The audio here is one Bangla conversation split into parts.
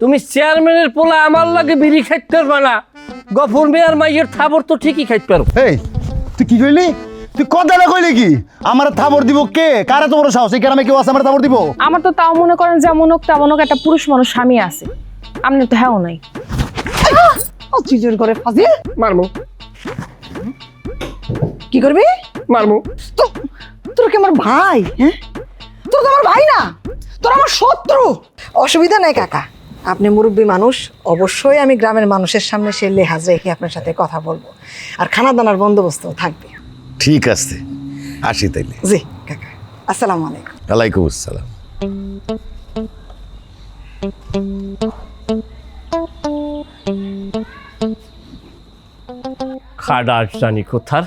তুমি চেয়ারম্যানের পোলা আমার লাগে বিড়ি খাইতে পারবা না, গফুর মেয়ার মাইয়ের থাবর তো ঠিকই খাইতে পারো। এই তুই কি কইলি? তুই কথাটা কইলি কি? আমার থাবর দিব কে? কারা তো বড় সাহস? এই গ্রামে কেউ আছে আমার থাবর দিব? আমার তো তাও মনে করেন যেমন হোক তেমন হোক একটা পুরুষ মানুষ স্বামী আছে, আপনি তো হ্যাঁ নাই। চিজের করে ফাজিল মারমু কি করবি? মারমু। তো তোর কি আমার ভাই? হ্যাঁ, তোর তো আমার ভাই না, তোর আমার শত্রু। অসুবিধা নাই কাকা, আপনি মুরব্বী মানুষ, অবশ্যই আমি গ্রামের মানুষের সামনে সে লেহাজ রেখে আপনার সাথে কথা বলবো, আর খানা দানার বন্দোবস্ত থাকবে। ঠিক আছে, আসি তাইলে। জি কাকা, আসসালামু আলাইকুম। ওয়ালাইকুম আসসালাম। খাডা জানি কোথার,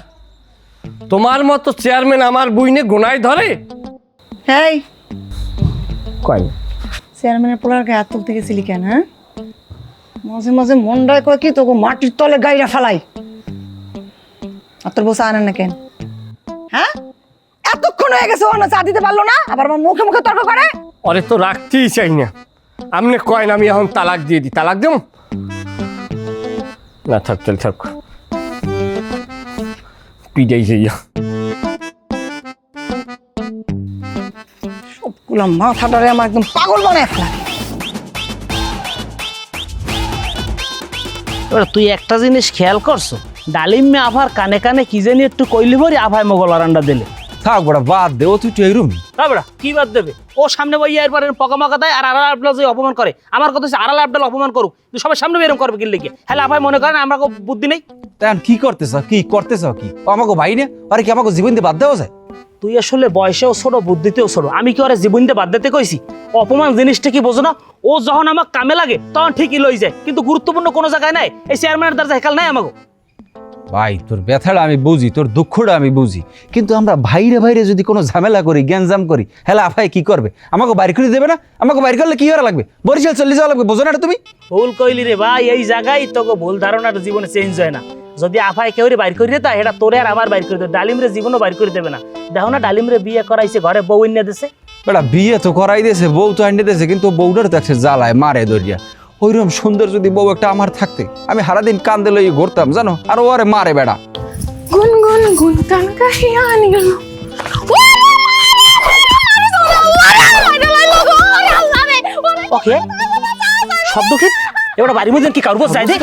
তোমার মতো চেয়ারম্যান আমার বুইনে গোনায় ধরে। হেই, কয় চেয়ারম্যানের পোলার গায়ে হাত তুলতে গেছিলি কেন? হ্যাঁ, মাঝে মাঝে মনটায় কয় কি তোকে মাটির তলে গাইরা ফেলাই। আর তোর বসে আনেন না কেন? হ্যাঁ, এতক্ষণ হয়ে গেছে, ও না চা দিতে পারলো না, আবার আমার মুখে মুখে তর্ক করে। অরে তো রাখতেই চাই না, আপনি কয় না আমি এখন তালাক দিয়ে দিই, তালাক দেব না? থাক চল থাক, পিটাই যাইয়া সবগুলো মাথাটারে আমার একদম পাগল বানায় ফেলা। এবার তুই একটা জিনিস খেয়াল করছো, ডালিম মে আভার কানে কানে কি জানি একটু কইলি ভরি আভায় মোগল আরান্ডা দিলে। থাক বড়া, বাদ দে, ও তুই তো এরুম। তাবড়া কি বাদ দেবে? ও সামনে বইয়া এরপর পকামাকা দেয় আর আড়াল আবডাল যে অপমান করে। আমার কথা হচ্ছে আড়াল আবডাল অপমান করুক, তুই সবার সামনে এরকম করবে কি লিখে? হ্যাঁ আভাই মনে করেন আমরা বুদ্ধি নেই। তাই কি করতেছ? কি ও আমাকে ভাই না? আরে কি আমাকে জীবন দিয়ে বাদ দেওয়া যায়? তুই আসলে বয়সেও ছোট, বুদ্ধিতেও ছোট। আমি কি ওরা জীবন দিয়ে বাদ দিতে কইছি? অপমান জিনিসটা কি বোঝো না? ও যখন আমার কামে লাগে তখন ঠিকই লই যায়, কিন্তু গুরুত্বপূর্ণ কোনো জায়গায় নাই। এই চেয়ারম্যানের দরজা হেকাল নাই আমাকে। ভাই তোর ব্যথাটা আমি বুঝি, তোর দুঃখটা আমি বুঝি, কিন্তু আমরা ভাইরে ভাইরে যদি কোনো ঝামেলা করি, গ্যাঞ্জাম করি, হ্যাঁ আফাই কি করবে? আমাকে বাইর করে দেবে না? আমাকে বাইর করলে কি করা লাগবে? বরিশাল চলে যাওয়া লাগবে, বোঝো না তুমি? ভুল কইলি রে ভাই, এই জায়গায় তোকে ভুল ধারণাটা জীবনে চেঞ্জ হয় না। যদি আফাই কেউ বাইর করে দিতা, এটা তোরে আর আমার বাইর করে দেবে, ডালিম রে জীবনও বাইর করে দেবে না। দেখো না ডালিম রে বিয়ে করাইছে, ঘরে বউ এনে দিছে। বেটা বিয়ে তো করাই দিয়েছে, বউ তো আনিয়ে দিয়েছে, কিন্তু বউটার তো একটা জ্বালায় মারে দরিয়া। ওইরকম সুন্দর যদি বউ একটা আমার থাকতে, আমি সারাদিন কান্দে লই ঘুরতাম জানো, আর ওরে মারে বেড়া। গুন গুন গুন টান কাহিয়া নিল। ওকে শব্দ কি? এবার বাড়ির মধ্যে কি কারুর চাই দে?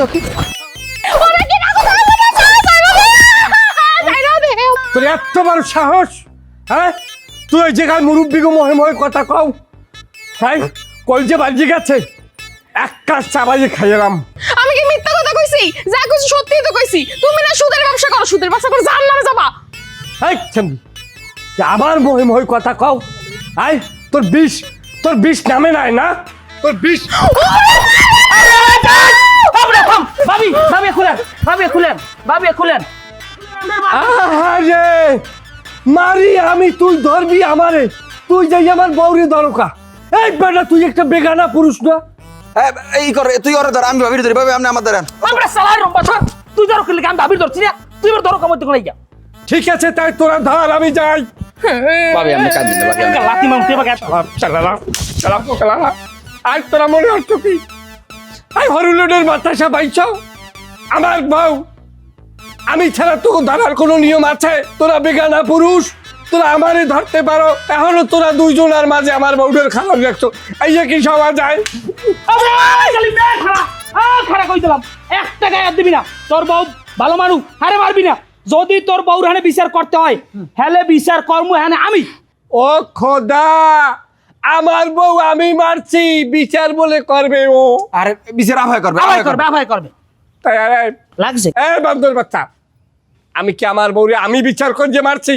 তোর এত বড় সাহস? হ্যাঁ, তুই ওই জায়গায় মুরব্বীকে মহে মহে কথা কও? হ্যাঁ, কল যে বাজি গেছে, এক কাজ চাবাইয়ে খাইলাম। আমি কি মিথ্যা কথা কইছি? যা কইছি সত্যিই তো কইছি। তুমি না সুদের ব্যবসা করো, সুদের ব্যবসা করে জাহান্নামে যাবা। এই চন্দি, আবার মহে মহে কথা কও? আয় তোর বিষ নামে নাই না? তোর বিষ ভাবি ভাবি খুলেন, ভাবি খুলেন, ভাবি খুলেন। আরে মারি আমি, তুই ধরবি আমারে? তুই যাই আমার বউরে দরকা। এই বেটা তুই একটা বেগানা পুরুষ না? এই করে তুই ওরে ধর, আমি ভাবির ধরি, ভাবি আপনি আমার ধরেন। আমরা সালার রম্বা ধর, তুই ধর খুললি আমি ভাবির ধরছি না, তুই এবার ধরো কমাইতে কোন যা। ঠিক আছে তাই তোরা ধর, আমি যাই। ভাবি আপনি কাঁদিন না, ভাবি আমি- লাতি মামতে বাগে চালা আজ তোরা মনে হচ্ছে কি আই হরুলের বাতাসা পাইছ? আমার বউ আমি ছাড়া তো ধরার কোনো নিয়ম আছে? তোরা বেগানা পুরুষ, তোরা আমারে ধরতে পারো, এখনো তোরা দুইজনের মাঝে আমার বউদের খারাপ রাখছো। এই যে কি সবা যায়? খারাপ কই দিলাম, একটা গায়ে হাত দিবি না। তোর বউ ভালো মানুষ, হারে মারবি না। যদি তোর বউর হানে বিচার করতে হয়, হেলে বিচার কর্ম হানে আমি। ও খোদা, আমার বউ আমি মারছি, বিচার বলে করবে ও? আরে বিচার আভাই করবে, আভাই করবে, আভাই করবে। তাই আরে লাগছে বান্দর বাচ্চা, আমি কি আমার বউরে আমি বিচার করে যে মারছি?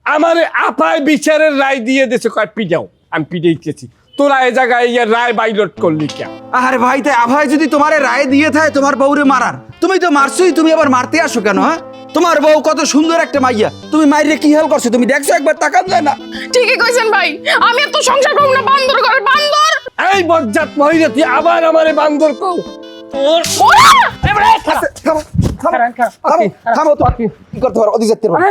আমার আপায় বিচারের রায় দিয়ে দিয়েছে, কয় পিটাও, আমি পিটে দিতেছি। তোরা এই জায়গায় রায় বাইলট করলি কে? আরে ভাই, তাই আভাই যদি তোমার রায় দিয়ে থাকে তোমার বউরে মারার, তুমি তো মারছোই, তুমি আবার মারতে আসো কেন? হ্যাঁ, তোমার বউ কত সুন্দর একটা মাইয়া, তুমি মাইরে কি হাল করছো তুমি দেখছো? একবার তাকান যায় না? ঠিকই কইছেন ভাই, আমি এত সংসার করব না, বান্দর ঘরের বান্দর। এই বজ্জাত মহিলা, তুই আবার আমারে বান্দর কও? থামো তো, কি করতে পারো? ওদিকে যেতে পারো।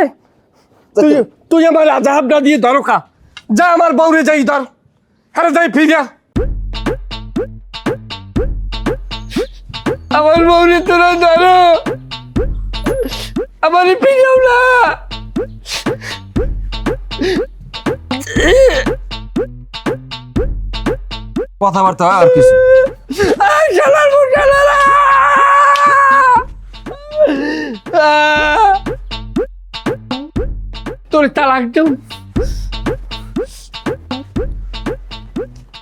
তুই আমার আজাবটা দিয়ে দরকা, যা আমার বউরে যাই ধর, হ্যাঁ যাই ফিরিয়া। আমার বউরে তোরা ধরো, আমারে ফিরাও না। কথাবার্তা আর কিছু শালার বউ, শালারা! তোর তালাক দেও।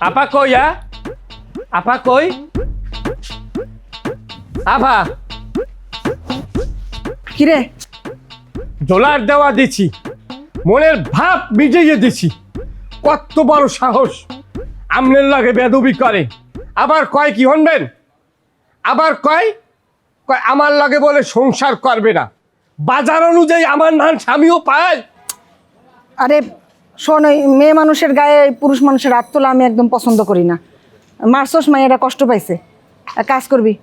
আপা কই? আপা কই? আপা কিরে ডলার দেওয়া দিছি, মনের ভাব মিটিয়ে দিছি। কত বড় সাহস আমনের লাগে বেদবি করে। আবার কয় কি হনবেন? আবার কয় কয় আমার লাগে বলে সংসার করবে না। বাজার অনুযায়ী আমার নান স্বামীও পায়। আরে শোন, ওই মেয়ে মানুষের গায়ে পুরুষ মানুষের হাত তোলা আমি একদম পছন্দ করি না। মারছস, মাইয়ারা কষ্ট পাইছে। এক কাজ করবি,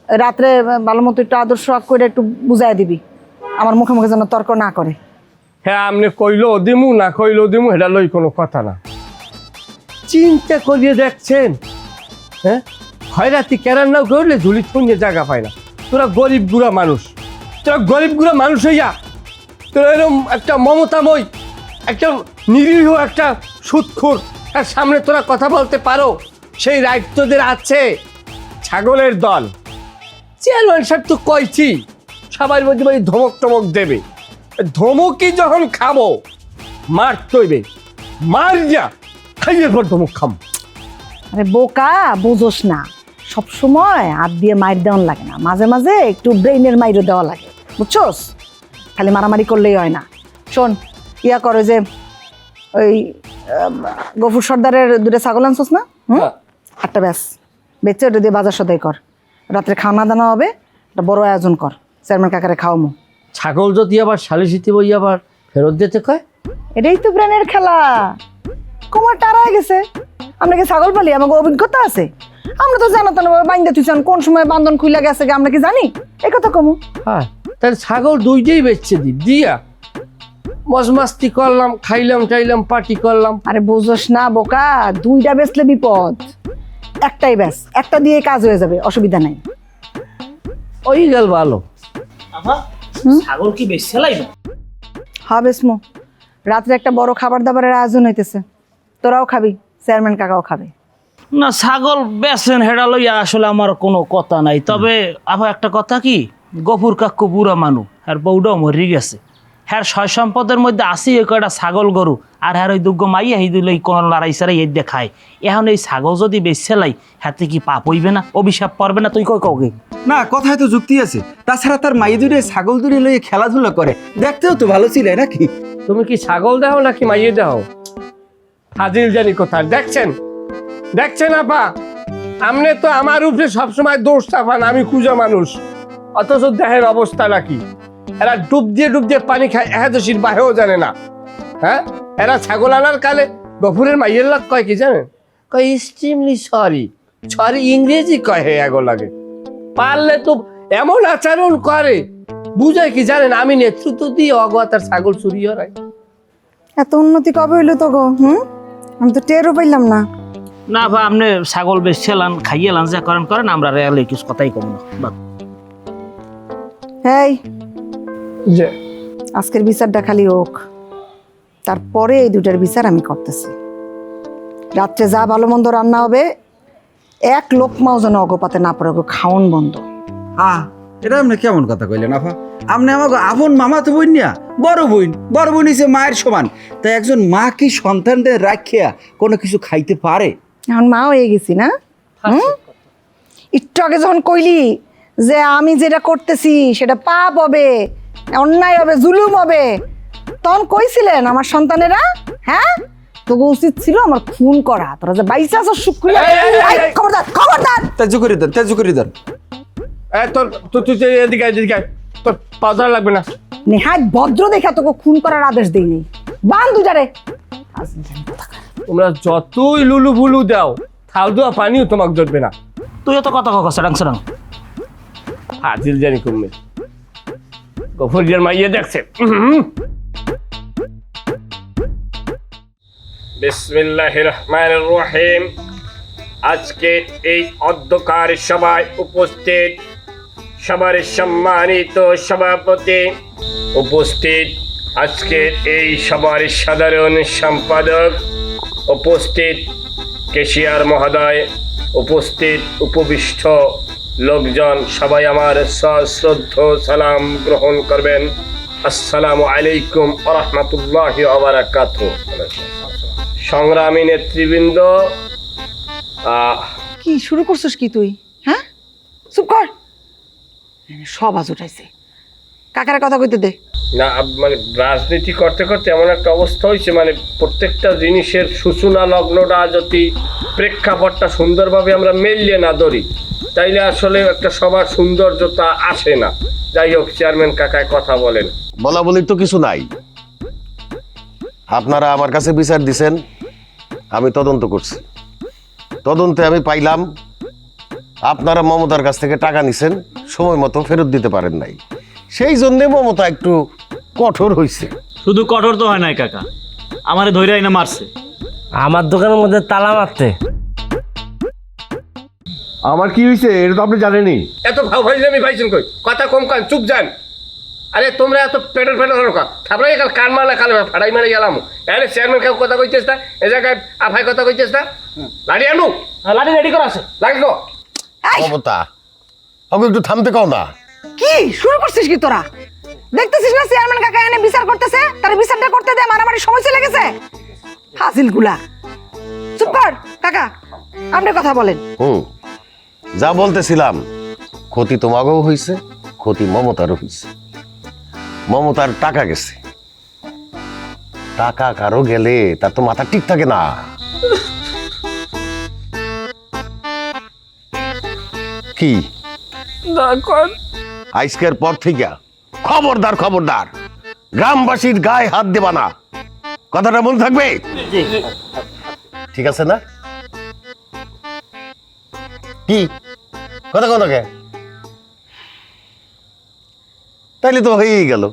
রাত্রে ভালো মতো একটু আদর্শ করে একটু বুঝাই দিবি, আমার মুখে মুখে যেন তর্ক না করে। হ্যাঁ, আপনি কইলো দিমু না কইলো দিমু, এটা লই কোনো কথা না। চিন্তা করিয়ে দেখছেন, হ্যাঁ, হয়রাতি কেরান নাও করলে ঝুলি থুনিয়ে জায়গা পায় না। তোরা গরিব গুড়া মানুষ, তোরা গরিব গুড়া মানুষ হইয়া তোরা এরকম একটা মমতাময়, একটা নিরীহ, একটা সুৎখুর তার সামনে তোরা কথা বলতে পারো? সেই রাইট তোদের আছে। ছাগলের দল। চেয়ারম্যান সাহেব তো কইছি সবার মধ্যে মানে ধমক টমক দেবে। ধমকি যখন খাবো মার তৈবে, মার যা খাইয়ে পর ধমক খাবো। আরে বোকা, বুঝোস না, সব সময় হাত দিয়ে মাইর দেওয়ান লাগে না, মাঝে মাঝে একটু ব্রেইনের মাইরও দেওয়া লাগে, বুঝছোস? খালি মারামারি করলেই হয় না। শোন, ইয়া করে যে ওই গফুর সর্দারের দুটো ছাগল আনছোস না? একটা ব্যাস বেচে ওটা দিয়ে বাজার সদাই কর। রাত্রে খাওয়া দানা হবে, একটা বড় আয়োজন কর, চেয়ারম্যান কাকারে খাওয়ামো। ছাগল যদি আবার সালিশিতে বই আবার ফেরত দিতে কয়? এটাই তো ব্রেনের খেলা। কুমার টারায় গেছে, আমরা কি ছাগল পালি? আমাকে অভিজ্ঞতা আছে। আমরা তো জানো তো বাইন্দা তুই কোন সময় বান্ধন খুলে গেছে, আমরা কি জানি? এই কথা কমু। হ্যাঁ, তাহলে ছাগল দুইটাই বেচছে দিয়া মজমাস্তি করলাম, খাইলাম টাইলাম, পার্টি করলাম। আরে বুঝোস না বোকা, দুইটা বেচলে বিপদ, একটাই ব্যাস, একটা দিয়ে কাজ হয়ে যাবে, অসুবিধা নাই। ওই গেল ভালো। ছাগল কি বেশ সেলাই? হ্যাঁ বেসমো, রাত্রে একটা বড় খাবার দাবারের আয়োজন হইতেছে, তোরাও খাবি, চেয়ারম্যান কাকাও খাবে। না, ছাগল বেচেন হেডা লইয়া আসলে আমার কোনো কথা নাই। তবে আবার একটা কথা কি, গফুর কাকু বুড়া মানুষ, আর বউটাও মরি গেছে। হ্যাঁ, সয় সম্পদের মধ্যে আসি কয়টা ছাগল গরু, আর হ্যাঁ ওই দুগ্গ মাইয়া এই দিল কোন লড়াই সারাই এই দেখায়। এখন এই ছাগল যদি বেচেলাই হাতে কি পাপ হইবে না, অভিশাপ পড়বে না? তুই কই কওগে? না, কথায় তো যুক্তি আছে। তাছাড়া তার মাই দূরে ছাগল দূরে লইয়ে খেলাধুলা করে, দেখতেও তো ভালো ছিল নাকি? তুমি কি ছাগল দাও নাকি মাইয়ে দাও? হাজির জানি কোথায় দেখছেন? দেখছেন আপা, আমনে তো আমার উপরে সবসময় দোষ চাপান, আমি কুজা মানুষ, অথচ দেহের অবস্থা নাকি। এরা ডুব দিয়ে পানি খায়, একাদশীর বাহেও জানে না। হ্যাঁ, এরা ছাগল আনার কালে গফুরের মাইয়ের লাগ কয় কি জানেন? কয় এক্সট্রিমলি সরি। সরি ইংরেজি কয়, হে এগো লাগে। পারলে তো এমন আচরণ করে, বুঝায় কি জানেন? আমি নেতৃত্ব দিয়ে অগোয়া তার ছাগল চুরি হয়। এত উন্নতি কবে হইলো তো গো? আমি তো টেরও পাইলাম না। না ভাই, আপনি ছাগল বেচছেলান, খাইয়েলান, যা করেন করেন, আমরা রেয়ালে কিছু কথাই কম না। এই যে আজকের বিচারটা খালি হোক, তারপরে এই দুটার বিচার আমি করতেছি। রাত্রে যা ভালো মন্দ রান্না হবে, এক লোকমাও যেন অগপাতে না পড়ে, খাওন বন্ধ। এটা আপনি কেমন কথা কইলেন আপা? আপনি আমাকে আপন মামা তো বোন না, বড় বোন হিসেবে মায়ের সমান। তাই একজন মা কি সন্তানদের রাখিয়া কোনো কিছু খাইতে পারে? এখন মা হয়ে গেছি না? একটু আগে যখন কইলি যে আমি যেটা করতেছি সেটা পাপ হবে, অন্যায় হবে, জুলুম হবে, তখন কইছিলেন আমার সন্তানেরা, হ্যাঁ তোকে উচিত ছিল আমার খুন করা। তোরা যে বাইসে আছো শুক্রিয়া। খবরদার খবরদার, তেজু করে দেন। তোর তুই এদিকে তোর পাউডার লাগবে না। নেহাত ভদ্র দেখা তোকে খুন করার আদেশ দেই নেই। বান দুটারে, তোমরা যতই লুলু ফুলু দাও, খাও দেওয়া পানিও তোমাকে ধরবে না। তুইও তো কথা কথা সেরাং সেরাং। হাজির জানি কমবে, গফুরিয়ার মাইয়ে দেখছে। বিসমিল্লাহির রহমানির রহিম। আজকে এই অধ্যকার সভায় উপস্থিত সবার সম্মানিত সভাপতি, উপস্থিত আজকের এই সবার সাধারণ সম্পাদক, উপস্থিত কেশিয়ার মহোদয়, উপস্থিত উপবিষ্ট লোকজন, সবাই আমার সশ্রদ্ধ সালাম গ্রহণ করবেন। আসসালামু আলাইকুম ওয়া রাহমাতুল্লাহি ওয়া বারাকাতুহু। সংগ্রামী নেতৃবৃন্দ, কি শুরু করছিস কি তুই? হ্যাঁ, চুপ কর। সব আজ উঠাইছে। কাকার কথা কইতে দে। না মানে রাজনীতি করতে করতে এমন একটা অবস্থা হয়েছে, মানে প্রত্যেকটা জিনিসের সূচনা লগ্নটা যদি প্রেক্ষাপটটা সুন্দরভাবে আমরা মেলিয়ে না ধরি, তাইলে আসলে একটা সবার সৌন্দর্যতা আসে না। যাই হোক, চেয়ারম্যান কাকায় কথা বলেন। বলা বলি তো কিছু নাই। আপনারা আমার কাছে বিচার দিছেন, আমি তদন্ত করছি। তদন্তে আমি পাইলাম আপনারা মমতার কাছ থেকে টাকা নিছেন, সময় মতো ফেরত দিতে পারেন নাই। সেই জন্যে মমতা একটু কঠোর হইছে। শুধু কঠোর তো হয় নাই কাকা, আমারে ধৈর্য আইনা মারছে। আমার দোকানের মধ্যে তালা মারতে। আমার কি হয়েছে এটা তো আপনি জানেনই। এত ভাও ভাইলামি ভাইছেন কই? কথা কম কান, চুপ যান। আরে তোমরা এত পেটের ফেটে কা থাপড়াই কাল কান মারলে কাল ফাড়াই মারে গেলাম। এখানে চেয়ারম্যান কাউ কথা কইতেছ না, এ জায়গায় আফাই কথা কইতেছ না। লাড়ি আনু, লাঠি রেডি করা আছে। লাগি গো। মমতা আমাকে একটু থামতে কও না। কি শুরু করছিস কি তোরা? দেখতেছিস না চেয়ারম্যান কাকা এনে বিচার করতেছে, তার বিচারটা করতে দে। মারামারি সময় চলে গেছে। হাসিল গুলা, চুপ কর। কাকা আপনি কথা বলেন। যা বলতেছিলাম, ক্ষতি তোমাকেও হইছে, ক্ষতি মমতারও হইছে। মমতার টাকা গেছে, টাকা কারো গেলে তার তো মাথা ঠিক থাকে না। কি আজকের পর থেকে খবরদার খবরদার গ্রামবাসীর গায়ে হাত দেবা না, কথাটা মনে থাকবে? ঠিক আছে না? কি কথা কথাকে তাইলে তো হয়েই গেল।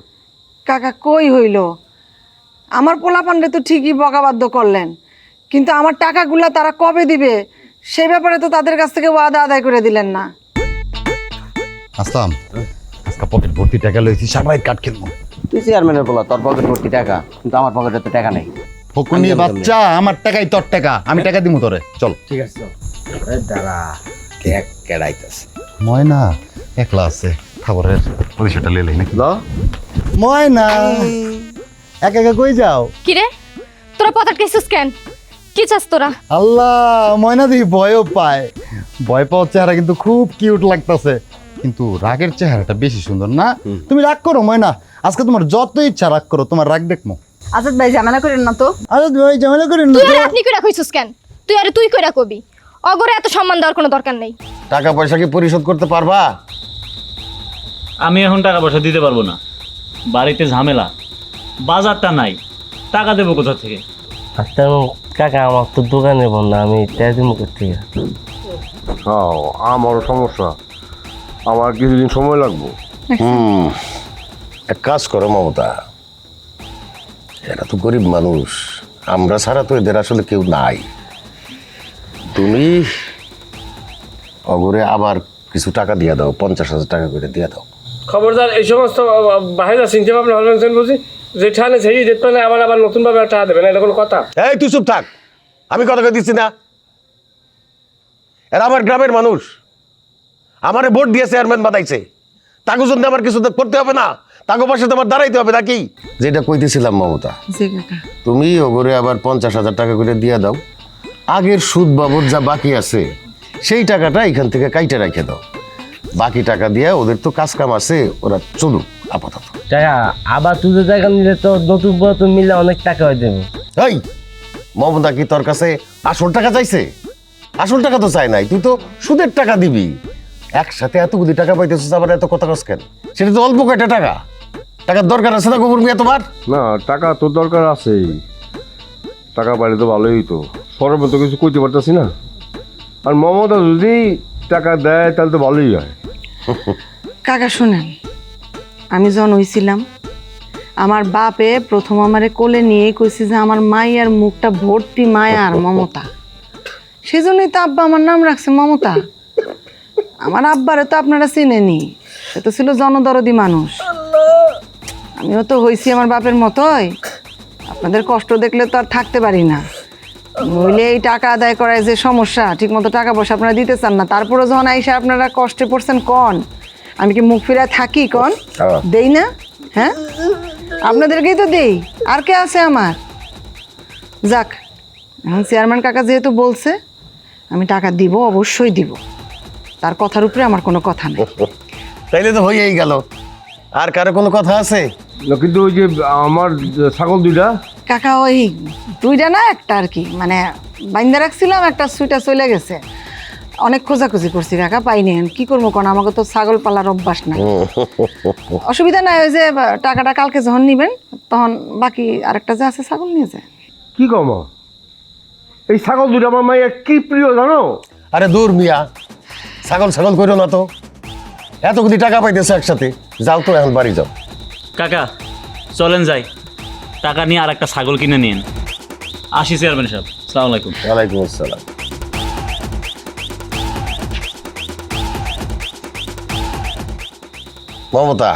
কাকা কই হইল? আমার পোলাপানরে তো ঠিকই বকাবাধ্য করলেন, কিন্তু আমার টাকাগুলা তারা কবে দিবে সেই ব্যাপারে তো তাদের কাছ থেকে ওয়াদা আদায় করে দিলেন না। আসলাম, আজকে পকেট ভর্তি টাকা লইছি, সবাই কাট খেলবো। তুই চেয়ারম্যানের বলা, তোর পকেট ভর্তি টাকা, কিন্তু আমার পকেটে তো টাকা নেই। ফকুনি বাচ্চা, আমার টাকাই তোর টাকা, আমি টাকা দিমু তোরে। চল ঠিক আছে, দাঁড়া দেখ কেড়াইতেছে। ময়না একলা আছে, খাবারের পরিচয়টা লেলে নাকি? ময়না একা একা কই যাও? কিরে তোরা পথ আটকেছিস কেন? কি চাস তোরা? আল্লাহ, ময়না দিই ভয়ও পায়। ভয় পাওয়ার চেহারা কিন্তু খুব কিউট লাগতেছে, কিন্তু রাগের চেহারাটা বেশি সুন্দর না? তুমি রাগ করো ময়না, আজকে তোমার যত ইচ্ছা রাগ করো, তোমার রাগ দেখমো। আজাদ ভাই ঝামেলা করেন না তো। আজাদ ভাই ঝামেলা করেন না তুই তো। আর আপনি কইরা কইছিস কেন? তুই আর তুই কইরা কবি। অগরে এত সম্মান দেওয়ার কোনো দরকার নেই। টাকা পয়সা কি পরিশোধ করতে পারবা? আমি এখন টাকা পয়সা দিতে পারবো না, বাড়িতে ঝামেলা, বাজারটা নাই, টাকা দেবো কোথা থেকে? আচ্ছা কাকা, আমার তো দোকানে বন্ধ, আমি টাকা দিব কোথা থেকে? আমারও সমস্যা, আমার কিছুদিন সময় লাগবে। এক কাজ করো মমতা, এরা তো গরিব মানুষ, আমরা ছাড়া তো এদের আসলে কেউ নাই। তুমি অগরে আবার কিছু টাকা দিয়ে দাও, 50,000 টাকা করে দিয়ে দাও। খবরদার এই সমস্ত বাহিরা চিন্তা ভাবনা ভাবলেন বুঝি, যেখানে সেই যেতে পারে আবার আবার নতুনভাবে টাকা দেবেন, এটা কোনো কথা? এই তুই চুপ থাক, আমি কথা দিচ্ছি না। এরা আমার গ্রামের মানুষ, আমারে ভোট দিয়ে চেয়ারম্যান বানাইছে, তাকে জন্য আমার কিছু করতে হবে না? তাকে পাশে তোমার দাঁড়াইতে হবে নাকি? যেটা কইতেছিলাম মমতা, জি কাকা। তুমি ওগরে আবার 50,000 টাকা করে দিয়ে দাও। আগের সুদ বাবদ যা বাকি আছে সেই টাকাটা এখান থেকে কাইটে রেখে দাও। বাকি টাকা দিয়ে ওদের তো কাজ কাম আছে, ওরা চলুক আপাতত। টাকা আবার তুই জায়গা নিলে তো নতুন নতুন মিলে অনেক টাকা হয়ে দেবো। এই মমতা কি তোর কাছে আসল টাকা চাইছে? আসল টাকা তো চাই নাই, তুই তো সুদের টাকা দিবি। একসাথে এতগুলি টাকা পাইতেছিস, আবার এত কথা কস কেন? সেটা তো অল্প কয়টা টাকা, টাকার দরকার আছে না গোবর মিয়া তোমার? না, টাকা তো দরকার আছেই, টাকা পাইলে তো ভালোই হইতো। সরবে তো কিছু কইতে পারতাছি না, আর মমতা যদি টাকা দেয় তাহলে তো ভালোই হয়। কাকা শুনেন, আমি যখন হইছিলাম, আমার বাপে প্রথম আমারে কোলে নিয়ে কইছি যে আমার মায়ের মুখটা ভর্তি মায়া আর মমতা। সেজন্যই তো আব্বা আমার নাম রাখছে মমতা। আমার আব্বারে তো আপনারা চিনেনি। সে তো ছিল জনদরদি মানুষ। আমিও তো হইছি আমার বাপের মতোই। আপনাদের কষ্ট দেখলে তো আর থাকতে পারি না। নইলে এই টাকা আদায় করায় যে সমস্যা, ঠিক মতো টাকা পয়সা আপনারা দিতে চান না, তারপরে যখন আইসা আপনারা কষ্টে পড়ছেন কন আমি কি মুখ ফিরায় থাকি কন? দেই না? হ্যাঁ, আপনাদেরকেই তো দেই, আর কে আছে আমার? যাক, এখন চেয়ারম্যান কাকা যেহেতু বলছে আমি টাকা দিব, অবশ্যই দিব, তার কথার উপরে আমার কোনো কথা নেই। তাইলে তো হয়েই গেল, আর কারো কোনো কথা আছে? না, কিন্তু ওই যে আমার ছাগল দুইটা, কাকা ওই দুইটা না একটা আর কি, মানে বাইন্দা রাখছিলাম, একটা সুইটা চলে গেছে। অনেক খোঁজাখুঁজি করছি কাকা, পাইনি। কি করবো কোন, আমাকে তো ছাগল পালার অভ্যাস নাই। অসুবিধা নাই, ওই যে টাকাটা কালকে যখন নিবেন তখন বাকি আরেকটা যে আছে ছাগল নিয়ে যায়। কি কম এই ছাগল দুইটা আমার মায়ের কি প্রিয় জানো? আরে দূর মিয়া, ছাগল ছাগল করো না তো, এত কোটি টাকা পাইতেছো একসাথে, যাও তো এখন বাড়ি যাও। কাকা চলেন যাই, টাকা নিয়ে আর একটা ছাগল কিনে নিন। আসি চেয়ারম্যান সাহেব, আসসালামু আলাইকুম। ওয়ালাইকুম আসসালাম। মমতা,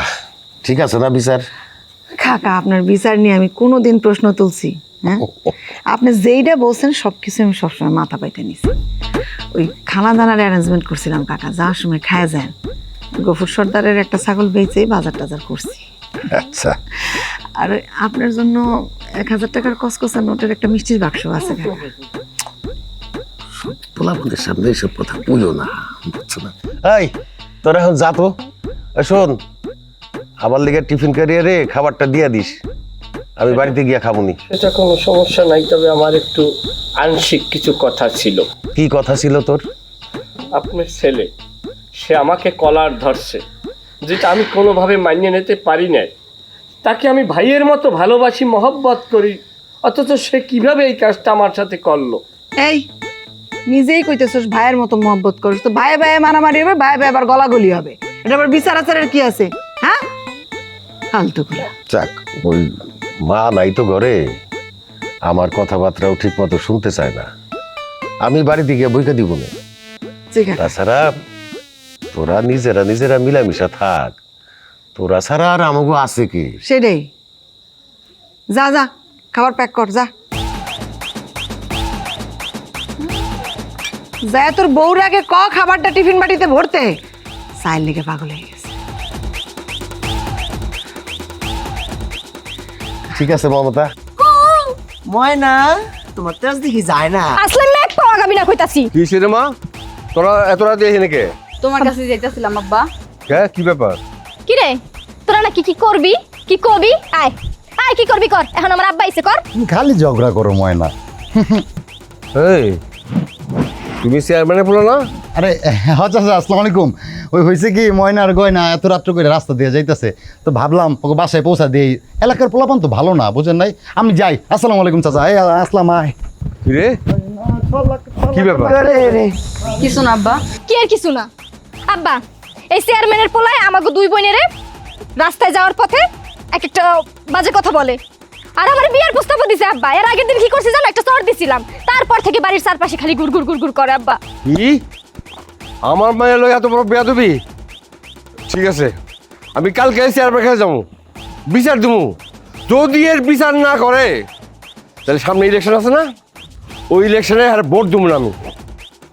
ঠিক আছে না বিচার? কাকা আপনার বিচার নিয়ে আমি কোনোদিন প্রশ্ন তুলছি? হ্যাঁ, আপনি যেইটা বলছেন সব কিছু আমি সবসময় মাথা পাইতে নিছি। ওই খানা দানার অ্যারেঞ্জমেন্ট করছিলাম কাকা, যাওয়ার সময় খায়া যান। গফুর সর্দারের একটা ছাগল বেচে বাজার টাজার করছি। আচ্ছা, আর আপনার জন্য 1000 টাকার কসকসা নোটের একটা মিষ্টির বাক্স আছে কাকা। পোলাপনদের সামনে এইসব কথা বলো না, বুঝছো না? এই তোরা এখন যা তো, শোন আমার লিগে টিফিন ক্যারিয়ারে খাবারটা দিয়ে দিস, আমি বাড়িতে গিয়া খাবনি। সেটা কোনো সমস্যা নাই, তবে আমার একটু আংশিক কিছু কথা ছিল। কি কথা ছিল তোর? আপনার ছেলে, সে আমাকে কলার ধরছে, যেটা আমি কোনোভাবে মানিয়ে নিতে পারি না। তাকে আমি ভাইয়ের মতো ভালোবাসি, মহব্বত করি, অথচ সে কিভাবে এই কাজটা আমার সাথে করলো? এই নিজেই কইতেছস ভাইয়ের মতো মহব্বত করিস, তো ভাই ভাই মারামারি হবে, ভাই ভাই আবার গলাগলি হবে, এটা আবার বিচার আচারের কি আছে? হ্যাঁ, ফালতু গুলা। যাক, ওই মা নাই তো ঘরে, আমার কথাবার্তাও ঠিক মতো শুনতে চায় না, আমি বাড়িতে গিয়ে বইকে দিব না। ঠিক আছে, তাছাড়া তোরা নিজেরা নিজেরা মিলামিশা থাক, তোরা ছাড়া আর আমাকে আছে কি? সেটাই। যা যা, খাবার প্যাক কর, যা যা। তোর বউর আগে ক খাবারটা টিফিন বাটিতে ভরতে, সাইল লেগে পাগল হয়ে গেছে। ঠিক আছে মমতা। ময়না, তোমার তেজ দেখি যায় না। আসলে ম্যাক পাওয়া গাবি না কইতাছি। কি রে মা, তোরা এত রাত এখানে কে? তোমার কাছে যাইতাছিলাম আব্বা। হ্যাঁ, কি ব্যাপার? কি রে, তোরা নাকি কি করবি, কি কবি? আয় আয়, কি করবি কর, এখন আমার আব্বা আইছে কর। তুমি খালি ঝগড়া করো ময়না। এই তুমি চেয়ারম্যানে বলো না? আরে আচ্ছা আচ্ছা, আসসালামু আলাইকুম। ওই হয়েছে কি, ময়না আর গয়না এত রাত্র করে রাস্তা দিয়ে যাইতেছে, তো ভাবলাম ওকে বাসায় পৌঁছা দিই। এলাকার পোলাপান তো ভালো না, বুঝেন নাই, আমি যাই। আসসালামু আলাইকুম চাচা। এই আসলাম, আয়। কি রে, কি ব্যাপার? কিছু না আব্বা। কি আর কিছু না আব্বা, এই চেয়ারম্যানের পোলায় আমাকে দুই বোনেরে রাস্তায় যাওয়ার পথে এক একটা বাজে কথা বলে, আর আমার বিয়ের প্রস্তাবও দিছে আব্বা। এর আগের দিন কি করছি জানো, একটা চড় দিছিলাম, তারপর থেকে বাড়ির চারপাশে খালি গুড় গুড় গুড় গুড় করে আব্বা। কি আমার মায়ের লোক এত বড় বেয়াদবি? ঠিক আছে, আমি কালকে চেয়ারম্যান কাছে যাবো, বিচার দেবো। যদি এর বিচার না করে তাহলে সামনে ইলেকশন আছে না, ওই ইলেকশনে আর ভোট দেবো না আমি।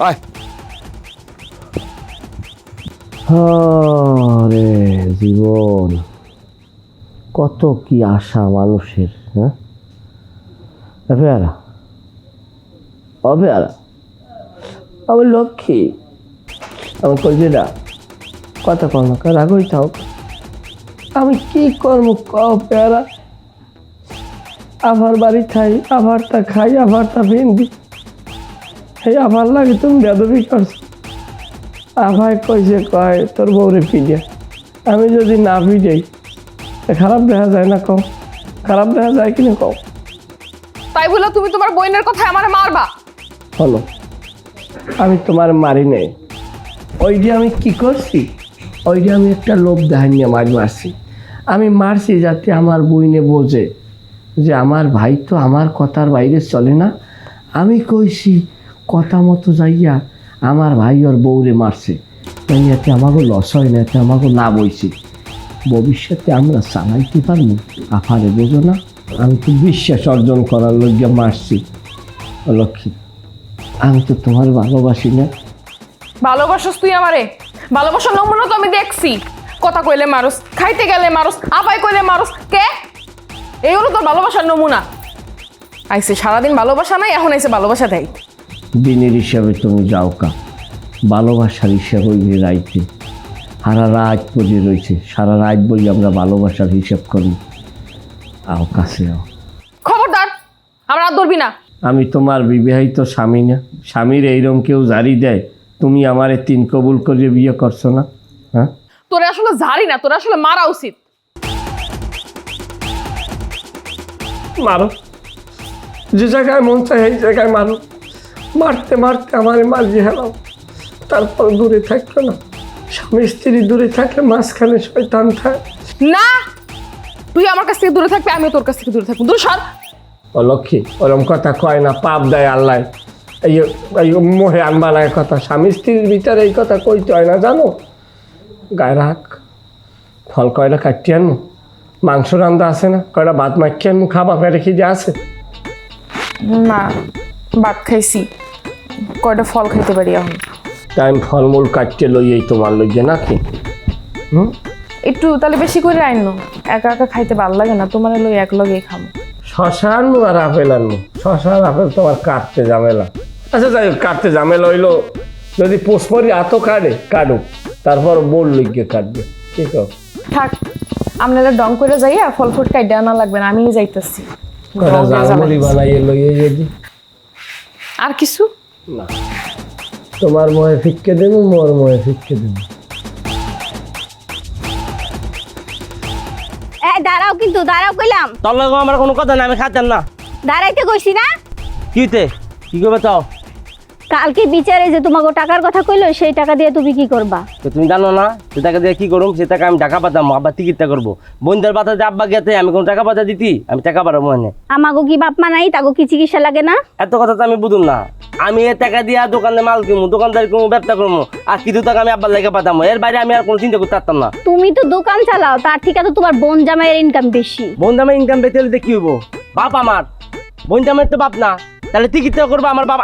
আয়। আরে জীবন, কত কি আশা মানুষের। হ্যাঁ, অবেয়ারা অবেয়ারা, আমার লক্ষ্মী, আমার কলজেরা, কথা কম না, রাগই থাক। আমি কি করবো কও পেয়ারা? আবার বাড়ি খাই, আবার তা খাই, আবার তা ভেন্দি, এই আবার লাগে তুমি বেদবি করছো। আভাই কইছে কয় তোর বউরে পিডিয়া, আমি যদি না পিডাই খারাপ দেখা যায় না? কও খারাপ দেখা যায় কিনা কও? তাই বলে তুমি তোমার বোনের কথা আমারে মারবা? হলো, আমি তোমার মারি নাই। ওই যে আমি কি করছি, ওই যে আমি একটা লোভ দেখাই নিয়ে মারছি। আমি মারছি যাতে আমার বইনে বোঝে যে আমার ভাই তো আমার কথার বাইরে চলে না। আমি কইছি কথা মতো যাইয়া আমার ভাই ওর বউরে মারছে, তাই এতে আমাকে লস হয় না, এতে আমাকে লাভ হয়েছে। ভবিষ্যতে আমরা চালাইতে পারবো। আফারে বোঝো না, আমি তো বিশ্বাস অর্জন করার লইয়া মারছি। ও লক্ষ্মী, আমি তো তোমার ভালোবাসি না। ভালোবাসস তুই আমারে? ভালোবাসার নমুনা তো আমি দেখছি। কথা কইলে মারুস, খাইতে গেলে মারুস, আপাই কইলে মারুস। কে? এই হলো তোর ভালোবাসার নমুনা। আইসে সারাদিন ভালোবাসা নাই, এখন আইসে ভালোবাসা দেয়। দিনের হিসাবে তুমি যাও কা, ভালোবাসার হিসাব ওই রাইতে সারা রাত পড়ে রয়েছে। সারা রাত বই আমরা ভালোবাসার হিসাব করি। আও কাছে আও। খবরদার, আমার হাত ধরবি না। আমি তোমার বিবাহিত স্বামী না? স্বামীর এইরকম কেউ জারি দেয়? তুমি আমারে 3 কবুল করে বিয়ে করছো না? হ্যাঁ, তোরে আসলে ঝাড়ি না, তোরে আসলে মারা উচিত। মারো, যে জায়গায় মন চায় এই জায়গায় মারো। মারতে মারতে আমারে মারিয়ে হেলাও, তারপর দূরে থাকবে না। স্বামী স্ত্রী দূরে থাকলে মাঝখানে শয়তান থাকে। না, তুই আমার কাছ থেকে দূরে থাকবি, আমিও তোর কাছ থেকে দূরে থাকবো। দূর সর। ও লক্ষ্মী, ওরম কথা কয় না, পাপ দেয় আল্লাহ। এই মোহে আনবানায় কথা, স্বামী স্ত্রীর ভিতরে এই কথা কইতে হয় না, জানো? গায়ে রাখ, ফল কয়টা কাটতে আনবো, মাংস রান্দা আছে না, কয়টা ভাত মাখিয়ে আনবো, খাবা পেটে খিদে আছে? না, ভাত খাইছি, কয়টা ফল খাইতে পারি এখন। তাই আমি ফলমূল কাটতে লইয়েই তোমার লইয়ে নাকি? একটু তাহলে বেশি করে আইনো, একা একা খাইতে ভালো লাগে না, তোমার লই এক লগেই খাবো। শশা আনবো আর আপেল আনবো? শশা আর আপেল তোমার কাটতে ঝামেলা। আচ্ছা যাই হোক, কাটতে ঝামেলা হইলো, যদি পোষমরি এত কাটুক, তারপর বোল লিখে কাটবে, ঠিক আছে? থাক, আপনারা ডং করে যাইয়া ফল ফুট কাইডা আনা লাগবে না, আমিই যাইতেছি। জালমুড়ি বানাইয়ে লইয়ে যদি। আর কিছু না, তোমার মহে ফিক্কে দেবো, মোর মহে ফিক্কে দেবো। দাঁড়াও, কিন্তু দাঁড়াও কইলাম। তোর লগে আমার কোনো কথা না, আমি খাইতাম না। দাঁড়াইতে কইছি না? কিতে কি করবে তাও? কালকে বিচারে যে তোমাকে টাকার কথা কইলো, সেই টাকা দিয়ে তুমি কি করবা? তো তুমি জানো না সে টাকা দিয়ে কি করুম? সে টাকা আমি টাকা পাতাম, আব্বা টিকিটটা করবো। বোনদের পাতা যে আব্বা গেতে আমি কোনো টাকা পাতা দিতি? আমি টাকা পারবো মনে। আমাগো কি বাপ মা নাই? তাগো কি চিকিৎসা লাগে না? এত কথা তো আমি বুঝুন না। আমি এ টাকা দিয়া দোকানে মাল কিনবো, দোকানদারি করবো, ব্যবসা করবো, আর কিছু টাকা আমি আব্বার লেগে পাতাম। এর বাইরে আমি আর কোনো চিন্তা করতে পারতাম না। তুমি তো দোকান চালাও, তার থেকে তো তোমার বোন জামাইয়ের ইনকাম বেশি। বোন জামাই ইনকাম পেতে হলে কি হইব? বাপ আমার, বোন জামাই তো বাপ না। তাহলে টিকিটটা করবো আমার বাপ,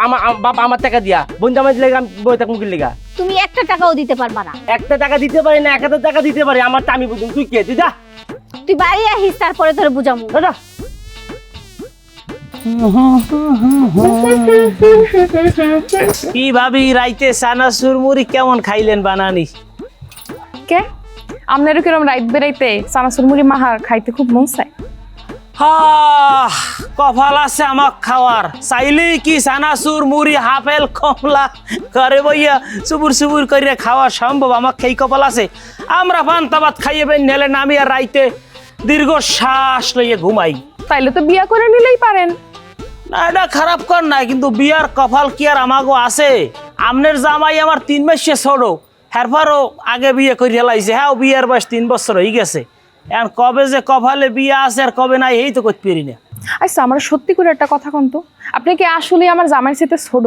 বাপ আমার টাকা দিয়া। বোন জামাই দিলে আমি বই থাক মুখির লেগা। তুমি একটা টাকাও দিতে পারবা না। একটা টাকা দিতে পারি না, 1000 টাকা দিতে পারি। আমার তা আমি বুঝুন। তুই কে? তুই যা, তুই বাড়ি আহিস, তারপরে তোর বুঝামু। যা। কি ভাবি, রাইতে চানাচুর মুড়ি কেমন খাইলেন বানানি? কে? আপনারও কিরম রাইত বেড়াইতে চানাচুর মুড়ি মাহার খাইতে খুব মন চায়? কপাল আছে আমাক খাওয়ার, চাইলেই কি চানাচুর মুড়ি হাফেল কমলা করে বইয়া চুবুর চুবুর করে খাওয়া সম্ভব? আমাক সেই কপাল আছে? আমরা পান্তা ভাত খাইয়ে বেন নেলে নামি আর রাইতে দীর্ঘ শ্বাস লইয়ে ঘুমাই। তাইলে তো বিয়া করে নিলেই পারেন। না, এটা খারাপ কর নাই, কিন্তু বিয়ার কপাল কি আর আমাগো আছে? আমনের জামাই আমার 3 মাসে ছোট, এরপরও আগে বিয়ে করে হেলাইছে। হ্যাঁ, বিয়ের বয়স 3 বছর হয়ে গেছে। এখন কবে যে কপালে বিয়ে আছে আর কবে নাই, এই তো করতে পারি না। আচ্ছা, আমার সত্যি করে একটা কথা কন তো, আপনি কি আসলে আমার জামাইয়ের সাথে ছোট?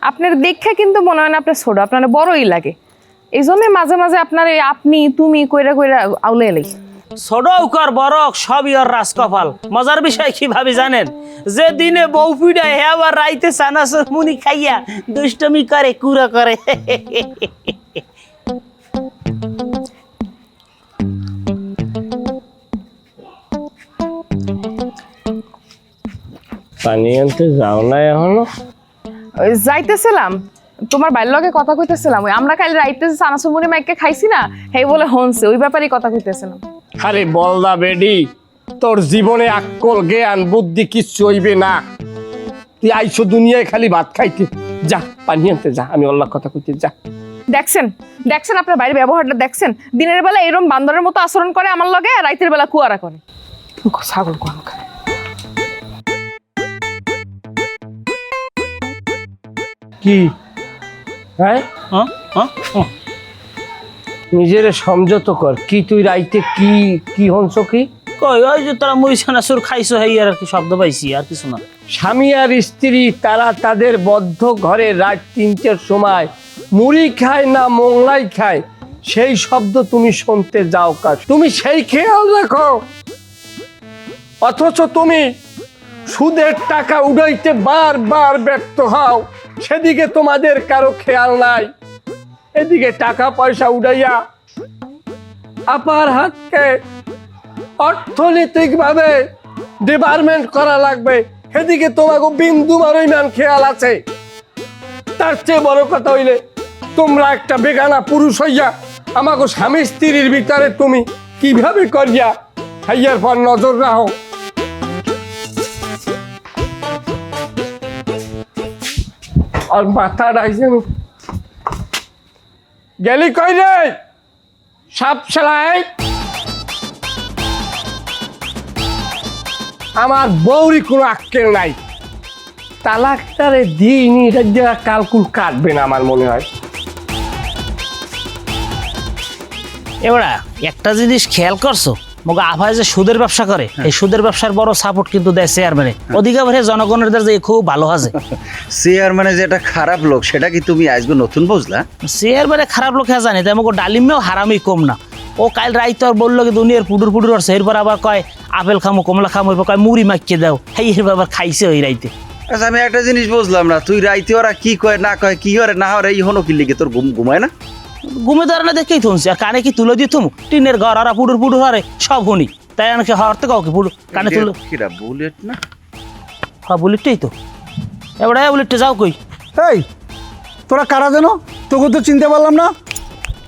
আপনার দেখে কিন্তু মনে হয় না আপনি ছোট, আপনার বড়ই লাগে। এই জন্য মাঝে মাঝে আপনার আপনি তুমি কইরা কইরা আউলে এলাই। ছোট কর বড় সবই ওর রাজ কপাল। মজার বিষয় কি ভাবি জানেন? যে দিনে বউ পিড়ায়, হ্যাঁ, আবার রাইতে চানাচুর মুড়ি খাইয়া দুষ্টমি করে, কুড়া করে। পানি আনতে যাও না এখনো? যাইতেছিলাম, তোমার বাইর লগে কথা কইতেছিলাম। ওই আমরা কাল রাইতে চানাচুর মুড়ি মাইকে খাইছি না, হেই বলে হনছে, ওই ব্যাপারেই কথা কইতেছিলাম। আরে বলদা বেডি, তোর জীবনে আক্কল জ্ঞান বুদ্ধি কিচ্ছু হইবে না। তুই আইসো দুনিয়ায় খালি ভাত খাইতে। যা পানি আনতে যা, আমি অল্লাহ কথা কইতে। যা। দেখছেন দেখছেন আপনার বাইরের ব্যবহারটা দেখছেন? দিনের বেলা এরকম বান্দরের মতো আচরণ করে আমার লগে, আর রাইতের বেলা কুয়ারা করে। ছাগল কোয়ানকার। কি হ্যাঁ, নিজের সংযত কর। কি তুই রাইতে কি কি হনছ? কি কই? ওই যে তোরা মুড়ি চানাচুর খাইছো, হেই আর কি শব্দ পাইছি, আর কিছু না। স্বামী আর স্ত্রী তারা তাদের বদ্ধ ঘরে রাত 3টের সময় মুড়ি খায় না মোংলাই খায় সেই শব্দ তুমি শুনতে যাও কাজ, তুমি সেই খেয়াল রাখো। অথচ তুমি সুদের টাকা উড়াইতে বারবার ব্যর্থ হও, সেদিকে তোমাদের কারো খেয়াল নাই। এদিকে টাকা পয়সা উড়াইয়া আপার হাতকে অর্থনৈতিকভাবে ডেভেলপমেন্ট করা লাগবে, সেদিকে তোমাকে বিন্দু পরিমাণ খেয়াল আছে। তার চেয়ে বড় কথা হইলে তোমরা একটা বেগানা পুরুষ হইয়া আমাকে স্বামী স্ত্রীর ভিতরে তুমি কিভাবে করিয়া হাইয়ার পর নজর রাখো। আর মাথা রাখছে গেলি কই রে সাপ সেলাই, আমার বউরি কোনো আক্কেল নাই, তালাকটারে দিইনি, এটা কালকুল কাটবে না আমার মনে হয়। এবারে একটা জিনিস খেয়াল করছো, মগা আভায় যে সুদের ব্যবসা করে, এই সুদের ব্যবসার বড় সাপোর্ট কিন্তু দেয় চেয়ারম্যানে। ওদিকে জনগণের যে খুব ভালো আছে। চেয়ারম্যানে যে একটা খারাপ লোক সেটা কি তুমি আজকে নতুন বুঝলা? চেয়ারম্যানে খারাপ লোক জানি, তাই আমাকে ডালিমেও হারামি কম না। ও কাল রাইতে আর বললো কি দুনিয়ার পুডুর পুডুর আসছে, এরপর আবার কয় আপেল খামো কমলা খামো, এরপর কয় মুড়ি মাখিয়ে দাও, এই এরপর আবার খাইছে ওই রাইতে। আচ্ছা আমি একটা জিনিস বুঝলাম না, তুই রাইতে ওরা কি কয় না কয়, কি হরে না হরে, এই হলো কি লিগে তোর ঘুমায় না? ঘুমে ধরে না দেখেই থমছি, আর কানে কি তুলে দিয়ে থমু? টিনের ঘর আর পুডুর পুডুর হরে সব শুনি, তাই অনেকে হরতে কাউকে পুডু কানে তুলো। কিরা বুলেট না? হ্যাঁ বুলেটটাই তো। এবারে বুলেটটা যাও কই? এই তোরা কারা যেন? তোকে তো চিনতে পারলাম না,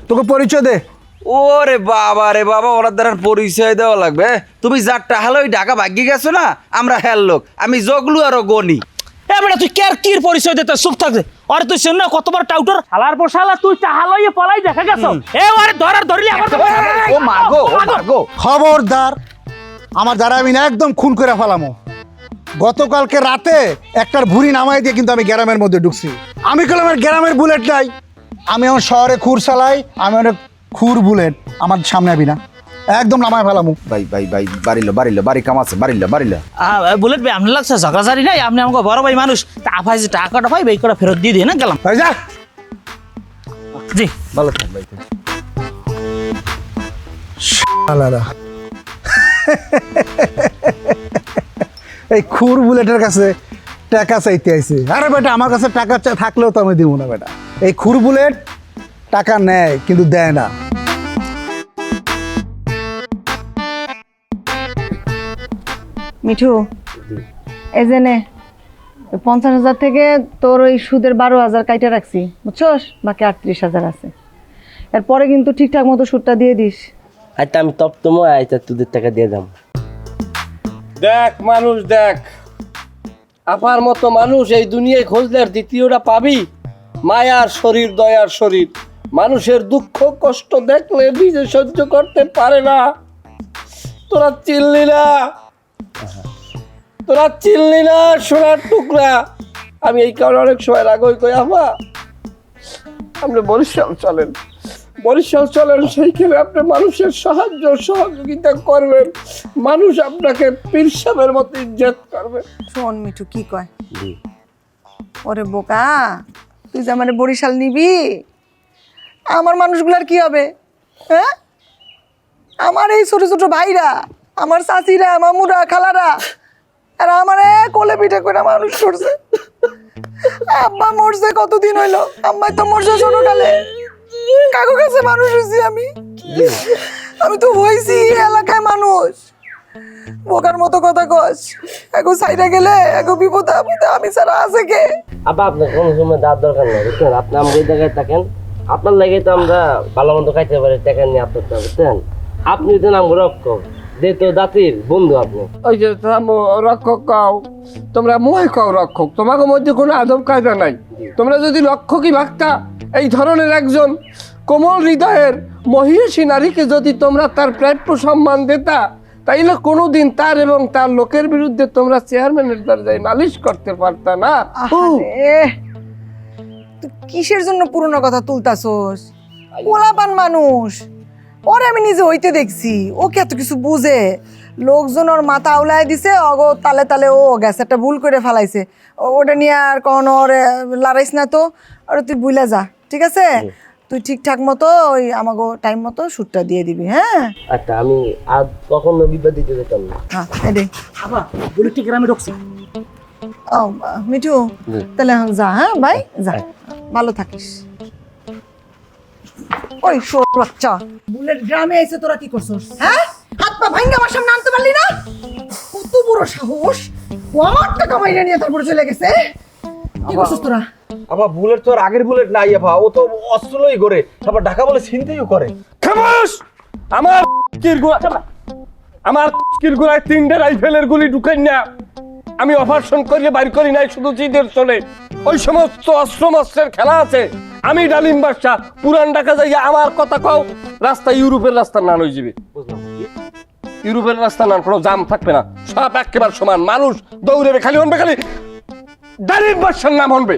তোকে পরিচয় দে। ওরে বাবা রে বাবা, ওরা দ্বারা পরিচয় দেওয়া লাগবে? তুমি যারটা হালো ওই ঢাকা ভাগ্যে গেছো না, আমরা হেল লোক, আমি জগলু আরো গনি। এবারে তুই কের কির পরিচয় দিতে চুপ থাকবে? আরে তুই শুন না কতবার টাউটার হালার পোশালা, তুই চাহালইয়ে পলাই দেখা গেছো। এ আরে ধরলি আমার ও মাগো ও মাগো। খবরদার, আমার দ্বারা আমি না একদম খুন করে ফেলামো। গতকালকে রাতে একটার ভুঁড়ি নামাই দিয়ে কিন্তু আমি গ্রামের মধ্যে ঢুকছি। আমি কলাম আমার গ্রামের বুলেট নাই, আমি আমার শহরে খুর চালাই, আমি অনেক খুর বুলেট, আমার সামনে আবি না, একদম নামাই ফেলামো। ভাই ভাই ভাই বাড়িল বাড়ি কাম আছে, বাড়িল। বুলেট ভাই আপনি লাগছে ঝগড়াঝারি নাই, আপনি আমাকে বড় ভাই মানুষ, তা আফাই যে টাকাটা পাই এই করে ফেরত দিয়ে দিয়ে না গেলাম। ভাই যা, জি ভালো থাক ভাই। শালারা। এই খুর বুলেটের কাছে টাকা চাইতে আইছে। আরে বেটা, আমার কাছে টাকা থাকলেও তো আমি দিব না বেটা। এই খুর বুলেট টাকা নেয় কিন্তু দেয় না। মিঠু, এই যে নে 50,000 থেকে তোর ওই সুদের 12,000 কাইটা রাখছি, বুঝছস? বাকি 38,000 আছে। এরপরে কিন্তু ঠিকঠাক মতো সুদটা দিয়ে দিস। আচ্ছা আমি তপ তোমায় আইতা তোদের টাকা দিয়ে দাম। দেখ মানুষ দেখ, আপার মতো মানুষ এই দুনিয়ায় খুঁজলে আর দ্বিতীয়টা পাবি? মায়ার শরীর, দয়ার শরীর, মানুষের দুঃখ কষ্ট দেখলে নিজে সহ্য করতে পারে না। তোরা চিনলি না সোনার টুকরা। আমি এই কারণে অনেক সময় রাগই কই, আপা আপনি বরিশাল চলেন, সেইখানে আপনি মানুষের সাহায্য সহযোগিতা করবেন, মানুষ আপনাকে পীর সাহেবের মতো ইজ্জত করবে। শোন মিঠু কি কয়, ওরে বোকা, তুই যে আমার বরিশাল নিবি, আমার মানুষগুলার কি হবে? হ্যাঁ, আমার এই ছোট ছোট ভাইরা, আমার চাচিরা, মামুরা, খালারা, আর আমারে কোলে পিঠে করে মানুষ করছে। আব্বা মরছে কতদিন হইলো, আম্মাই তো মরছে ছোটকালে, কাকু কাছে মানুষ হয়েছি আমি তো হয়েছি এলাকায় মানুষ। বোকার মতো কথা কস, এখন সাইডে গেলে এখন বিপদে আপদে আমি ছাড়া আছে কে? আব্বা আপনার কোনো সময় দাঁত দরকার নেই, বুঝছেন? আপনি আমাকে ওই জায়গায় থাকেন, আপনার লাগে তো আমরা ভালো মন্দ খাইতে পারি, টাকা নিয়ে আপনার, বুঝছেন? আপনি তো নাম রক্ষক, যেহেতু জাতির বন্ধু আপনি। ওই যে রক্ষক কও, তোমরা মই কও রক্ষক, তোমাকে মধ্যে কোনো আদব কায়দা নাই। তোমরা যদি রক্ষকই ভাবতা, এই ধরনের একজন কোমল হৃদয়ের মহিষী নারীকে যদি তোমরা তার প্রাপ্য সম্মান দিতা, তাইলে কোনোদিন তার এবং তার লোকের বিরুদ্ধে তোমরা চেয়ারম্যানের দরজায় নালিশ করতে পারতা না। আরে তুই কিসের জন্য পুরনো কথা তুলতাছস? পোলাপান মানুষ, ওরে আমি নিজে হইতে দেখছি, ও কি এত কিছু বুঝে? লোকজন ওর মাথা আউলাই দিছে, অগো তালে তালে ও গেছে, একটা ভুল করে ফেলাইছে, ওটা নিয়ে আর কখনো ওরে লড়াইস না তো। আর তুই বুইলা যা, ঠিক আছে তুই ঠিকঠাক মতো ওই আমাকে টাইম মতো সুটটা দিয়ে দিবি হ্যাঁ আচ্ছা আমি আর কখনো বিবাদ দিতে যেতাম না। হ্যাঁ এডে আবার বুলেটটি গ্রামে ঢুকছে। ও মিঠু তাহলে এখন যা হ্যাঁ ভাই যা ভালো থাকিস ওই শোর বাচ্চা বুলেট গ্রামে এসে তোরা কি করছস হ্যাঁ হাত পা ভাঙ্গা আমার সামনে আনতে পারলি না কত বড় সাহস ও আমার টাকা মাইনে নিয়ে তারপরে চলে গেছে কি করছস তোরা আবার বুলেট তো আর আগের বুলেট নাই আফা, ও তো অস্ত্রই করে তারপর ঢাকা বলে ছিনতেইও করে। খামোশ! আমার কিরগুড়ায় 3টে রাইফেলের গুলি ঢুকাই না। আমি অপারেশন করে বাইর করি নাই শুধু জিদের চলে। ওই সমস্ত অস্ত্র-মস্ত্রের খেলা আছে। আমি ডালিম বাদশা পুরান ঢাকা যাইয়া আমার কথা কও, রাস্তা ইউরোপের রাস্তা না হয়ে যাবে। ইউরোপের রাস্তা না কোনো জাম থাকবে না, সব একেবারে সমান। মানুষ দৌড়েবে, খালি হনবে, খালি ডালিম বাদশার নাম হনবে।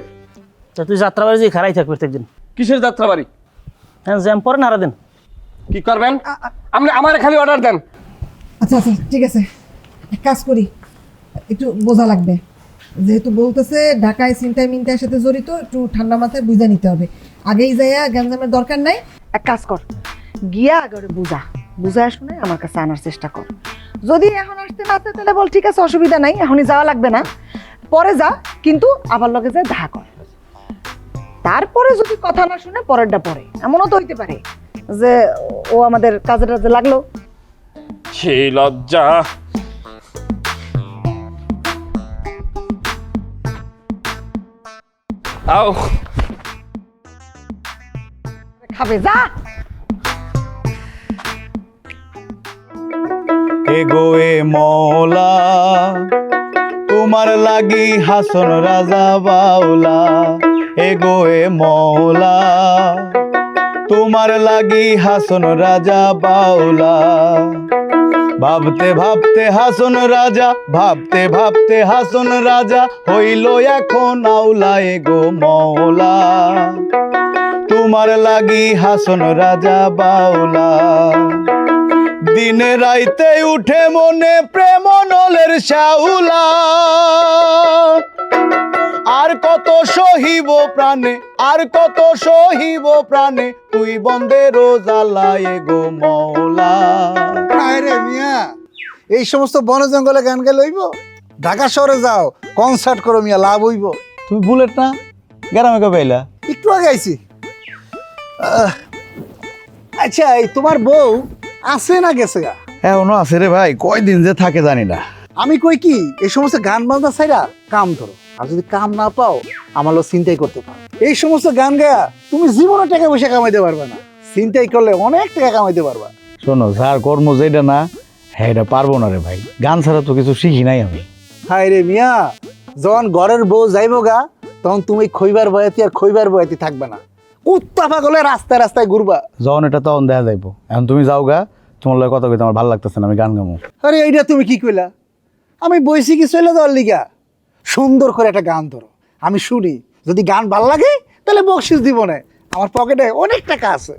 তা তুই যাত্রাবাড়ি যে খারাই থাকবে প্রত্যেকদিন। কিসের যাত্রাবাড়ি? হ্যাঁ জ্যাম পরে না দিন কি করবেন? আপনি আমার খালি অর্ডার দেন। আচ্ছা আচ্ছা ঠিক আছে এক কাজ করি একটু বোঝা লাগবে যেহেতু বলতেছে ঢাকায় ছিনতাই মিনতাইয়ের সাথে জড়িত একটু ঠান্ডা মাথায় বুঝা নিতে হবে আগেই যাইয়া গ্যাঞ্জামের দরকার নাই এক কাজ কর গিয়া আগে বুঝায় শুনে আমার কাছে আনার চেষ্টা কর যদি এখন আসতে না চায় তাহলে বল ঠিক আছে অসুবিধা নাই এখনই যাওয়া লাগবে না পরে যা কিন্তু আবার লগে যায় দেখা কর তারপরে যদি কথা না শুনে পরেরটা পরে এমনও তো হইতে পারে যে ও আমাদের কাজে টাজে লাগলো সেই লজ্জা। আও খাবে যা এগোয়ে মৌলা তোমার লাগি হাসন রাজা বাউলা এগোয়ে মৌলা তোমার লাগি হাসন রাজা বাউলা ভাবতে ভাবতে হাসন রাজা ভাবতে ভাবতে হাসন রাজা হইল এখন আউলা এগো মৌলা তোমার লাগি হাসন রাজা বাউলা দিনে রাইতে উঠে মনে প্রেম নলের শাউলা আর কত সহিব প্রাণে আর কত সহিব প্রাণে তুই বন্দে রোজালা এগো মৌলা রে মিয়া এই সমস্ত বন জঙ্গলে গান গেলে হইব ঢাকা শহরে যাও কনসার্ট করো মিয়া লাভ হইব তুমি বুলেট না গ্রামে কবে আইলা একটু আগে আইছি আচ্ছা এই তোমার বউ আছে না গেছে গা এখনো আছে রে ভাই কয়দিন যে থাকে জানি না আমি কই কি এই সমস্ত গান বাজনা ছাইরা কাম ধরো আর যদি কাম না পাও আমার লোক চিন্তাই করতে পারো এই সমস্ত গান গায়া তুমি জীবনে টাকা পয়সা কামাইতে পারবে না চিন্তাই করলে অনেক টাকা কামাইতে পারবা শোনো যার কর্ম যেটা না হ্যাঁ এটা পারবো না রে ভাই গান ছাড়া তো কিছু শিখি নাই আমি হায় রে মিয়া যখন ঘরের বউ যাইবো গা তখন তুমি খইবার বয়াতি আর খইবার বয়াতি থাকবে না কুত্তা পাগলে রাস্তায় রাস্তায় ঘুরবা যখন এটা তখন দেখা যাইবো এখন তুমি যাও গা তোমার লগে কথা কইতে আমার ভালো লাগতেছে না আমি গান গামো আরে এইটা তুমি কি কইলা আমি বইছি কি চলে যাওয়ার লিগা সুন্দর করে একটা গান ধরো আমি শুনি যদি গান ভাল লাগে তাহলে বকশিস দিব না আমার পকেটে অনেক টাকা আছে